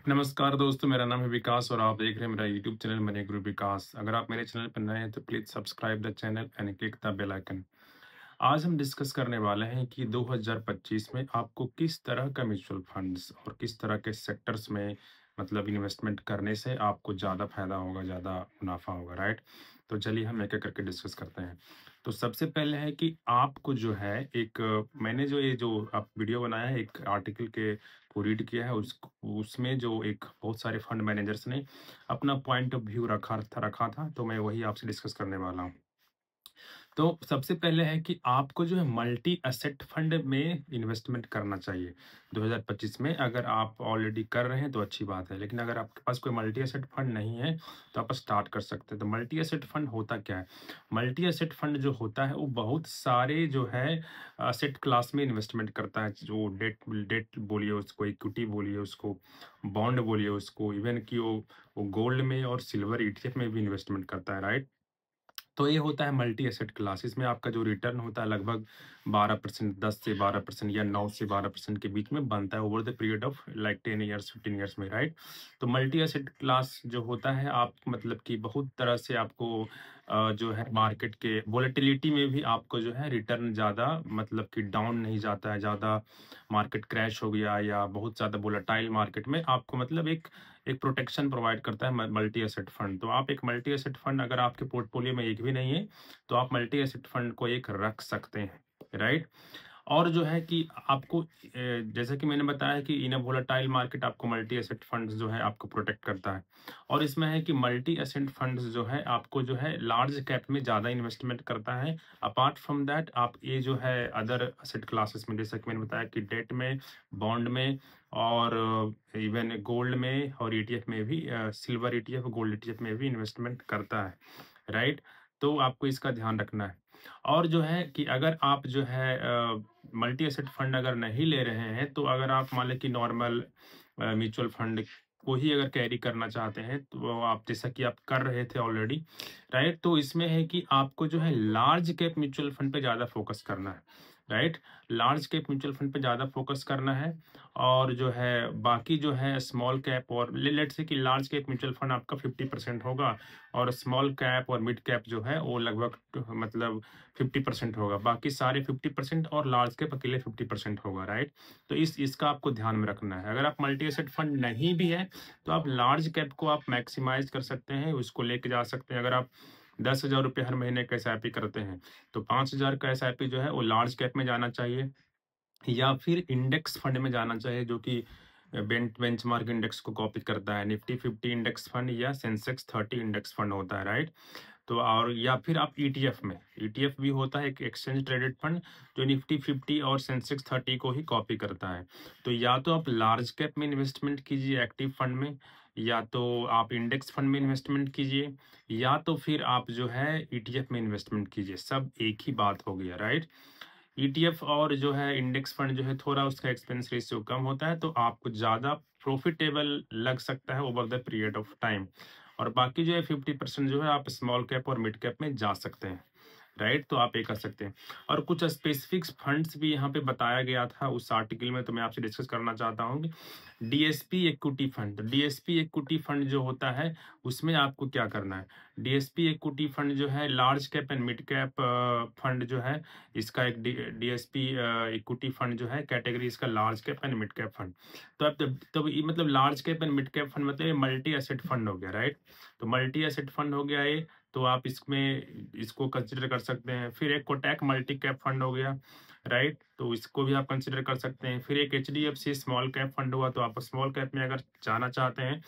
नमस्कार दोस्तों, मेरा नाम है विकास और आप देख रहे हैं मेरा यूट्यूब चैनल मनी गुरु विकास। अगर आप मेरे चैनल पर नए हैं तो please subscribe the channel and click the bell icon. आज हम डिस्कस करने वाले हैं कि 2025 में आपको किस तरह का म्यूचुअल फंड्स और किस तरह के सेक्टर्स में मतलब इन्वेस्टमेंट करने से आपको ज़्यादा फायदा होगा, ज़्यादा मुनाफा होगा, राइट? तो चलिए हम एक-एक करके डिस्कस करते हैं। तो सबसे पहले है कि आपको जो है मैंने जो ये जो आप वीडियो बनाया है एक आर्टिकल के को रीड किया है उसमें जो एक बहुत सारे फंड मैनेजर्स ने अपना पॉइंट ऑफ व्यू रखा था, तो मैं वही आपसे डिस्कस करने वाला हूँ। तो सबसे पहले है कि आपको जो है मल्टी एसेट फंड में इन्वेस्टमेंट करना चाहिए 2025 में। अगर आप ऑलरेडी कर रहे हैं तो अच्छी बात है, लेकिन अगर आपके पास कोई मल्टी एसेट फंड नहीं है तो आप स्टार्ट कर सकते हैं। तो मल्टी एसेट फंड होता क्या है? मल्टी एसेट फंड जो होता है वो बहुत सारे जो है एसेट क्लास में इन्वेस्टमेंट करता है। जो डेट डेट बोलिए उसको, इक्विटी बोलिए उसको, बॉन्ड बोलिए उसको, इवन कि वो गोल्ड में और सिल्वर ईटीएफ में भी इन्वेस्टमेंट करता है, राइट? तो ये होता है मल्टी एसेट क्लास। इसमें आपका जो रिटर्न होता है लगभग 12%, 10 से 12% या 9 से 12% के बीच में बनता है over the period of like 10 years, 15 years में, राइट? तो मल्टी एसेट क्लास जो होता है आप मतलब कि बहुत तरह से आपको जो है मार्केट के वोलेटिलिटी में भी आपको जो है रिटर्न ज़्यादा मतलब कि डाउन नहीं जाता है। ज़्यादा मार्केट क्रैश हो गया या बहुत ज़्यादा वोलेटाइल मार्केट में आपको मतलब एक एक प्रोटेक्शन प्रोवाइड करता है मल्टी एसेट फंड। तो आप एक मल्टी एसेट फंड अगर आपके पोर्टफोलियो में एक भी नहीं है तो आप मल्टी एसेट फंड को एक रख सकते हैं, राइट? और जो है कि आपको जैसा कि मैंने बताया कि इन अ वोलेटाइल मार्केट आपको मल्टी एसेट फंड्स जो है आपको प्रोटेक्ट करता है। और इसमें है कि मल्टी एसेट फंड्स जो है आपको जो है लार्ज कैप में ज़्यादा इन्वेस्टमेंट करता है। अपार्ट फ्रॉम दैट आप ये जो है अदर एसेट क्लासेस में जैसा कि मैंने बताया कि डेट में, बॉन्ड में और इवन गोल्ड में और ईटीएफ में भी सिल्वर ईटीएफ, गोल्ड ईटीएफ में भी इन्वेस्टमेंट करता है, राइट? तो आपको इसका ध्यान रखना है। और जो है कि अगर आप जो है मल्टी एसेट फंड अगर नहीं ले रहे हैं तो अगर आप मान लें कि नॉर्मल म्यूचुअल फंड को ही अगर कैरी करना चाहते हैं तो आप जैसा कि आप कर रहे थे ऑलरेडी, राइट? तो इसमें है कि आपको जो है लार्ज कैप म्यूचुअल फंड पे ज़्यादा फोकस करना है, right? Large cap mutual fund पे ज़्यादा फोकस करना है। और जो है बाकी जो है स्मॉल कैप और लेट्स से कि लार्ज कैप म्यूचुअल फंड आपका 50% होगा और स्मॉल कैप और मिड कैप जो है वो लगभग मतलब 50% होगा। बाकी सारे 50% और लार्ज कैप अकेले 50% होगा, राइट? तो इसका आपको ध्यान में रखना है। अगर आप मल्टी एसेट फंड नहीं भी है तो आप लार्ज कैप को आप मैक्सिमाइज कर सकते हैं, उसको लेके जा सकते हैं। अगर आप 10,000 रुपये हर महीने का एसआईपी करते हैं तो 5,000 का एसआईपी जो है वो लार्ज कैप में जाना चाहिए या फिर इंडेक्स फंड में जाना चाहिए जो कि बेंचमार्क इंडेक्स को कॉपी करता है। निफ्टी 50 इंडेक्स फंड या सेंसेक्स 30 इंडेक्स फंड होता है, राइट? तो और या फिर आप ईटीएफ में, ईटीएफ भी होता है एक एक्सचेंज ट्रेडेड फंड जो निफ्टी 50 और सेंसेक्स 30 को ही कॉपी करता है। तो या तो आप लार्ज कैप में इन्वेस्टमेंट कीजिए एक्टिव फंड में, या तो आप इंडेक्स फंड में इन्वेस्टमेंट कीजिए, या तो फिर आप जो है ईटीएफ में इन्वेस्टमेंट कीजिए। सब एक ही बात हो गया, राइट? ईटीएफ और जो है इंडेक्स फंड जो है थोड़ा उसका एक्सपेंस रेशियो कम होता है तो आपको ज़्यादा प्रॉफिटेबल लग सकता है over the period of time. और बाकी जो है 50% जो है आप स्मॉल कैप और मिड कैप में जा सकते हैं, राइट? तो आप ये कर सकते हैं। और कुछ स्पेसिफिक फंड्स भी यहाँ पे बताया गया था उस आर्टिकल में, तो मैं आपसे डिस्कस करना चाहता हूँ। DSP equity fund, DSP equity fund जो होता है उसमें आपको क्या करना है? डीएसपी इक्विटी फंड जो है large cap and mid cap fund जो है, इसका एक डीएसपी इक्विटी फंड जो है कैटेगरी इसका large cap and mid cap fund. तो अब तब ये मतलब large cap and mid cap fund मतलब ये मल्टी एसेट फंड हो गया, राइट? तो मल्टी एसेट फंड हो गया ये, तो आप इसको कंसिडर कर सकते हैं। फिर एक कोटक मल्टी कैप फंड हो गया, राइट? तो इसको भी आप कंसिडर कर सकते हैं। फिर एक एचडीएफसी स्मॉल कैप फंड हुआ, तो आप स्मॉल कैप में अगर जाना चाहते हैं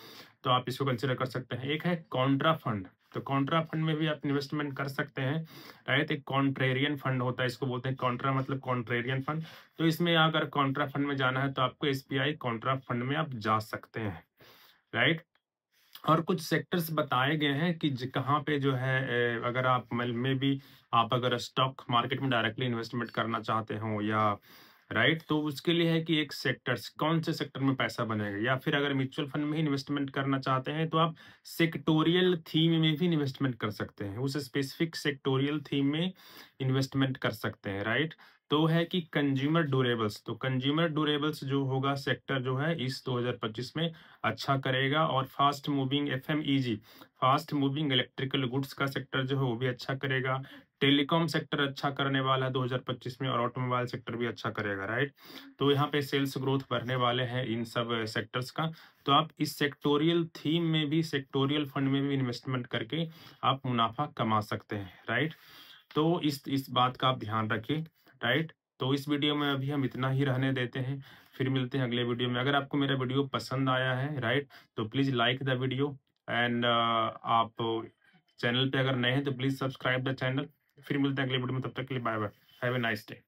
तो आप इसको कंसिडर कर सकते हैं। एक है कॉन्ट्रा फंड, तो कॉन्ट्रा फंड में भी आप इन्वेस्टमेंट कर सकते हैं, राइट? एक कॉन्ट्रेरियन फंड होता है, इसको बोलते हैं कॉन्ट्रा मतलब कॉन्ट्रेरियन फंड। तो इसमें अगर कॉन्ट्रा फंड में जाना है तो आपको एसबीआई कॉन्ट्रा फंड में आप जा सकते हैं, राइट? और कुछ सेक्टर्स बताए गए हैं कि कहाँ पे जो है अगर आप में भी आप अगर स्टॉक मार्केट में डायरेक्टली इन्वेस्टमेंट करना चाहते हो या राइट, तो उसके लिए है कि एक सेक्टर्स कौन से सेक्टर में पैसा बनेगा, या फिर अगर म्यूचुअल फंड में ही इन्वेस्टमेंट करना चाहते हैं तो आप सेक्टोरियल थीम में भी इन्वेस्टमेंट कर सकते हैं, उस स्पेसिफिक सेक्टोरियल थीम में इन्वेस्टमेंट कर सकते हैं, राइट? तो है कि कंज्यूमर ड्यूरेबल्स, तो कंज्यूमर ड्यूरेबल्स जो होगा सेक्टर जो है इस 2025 में अच्छा करेगा। और fast moving FMEG, fast moving electrical goods का सेक्टर जो है वो भी अच्छा करेगा। टेलीकॉम सेक्टर अच्छा करने वाला है 2025 में, और ऑटोमोबाइल सेक्टर भी अच्छा करेगा, राइट। तो यहाँ पे सेल्स ग्रोथ बढ़ने वाले हैं इन सब सेक्टर्स का। तो आप इस सेक्टोरियल थीम में भी, सेक्टोरियल फंड में भी इन्वेस्टमेंट करके आप मुनाफा कमा सकते हैं, राइट। तो इस बात का आप ध्यान रखिए, राइट। तो इस वीडियो में अभी हम इतना ही रहने देते हैं, फिर मिलते हैं अगले वीडियो में। अगर आपको मेरा वीडियो पसंद आया है, राइट, तो please like the video and आप चैनल पे अगर नए हैं तो प्लीज सब्सक्राइब द चैनल। फिर मिलते हैं अगले वीडियो में, तब तक के लिए bye bye, have a nice day.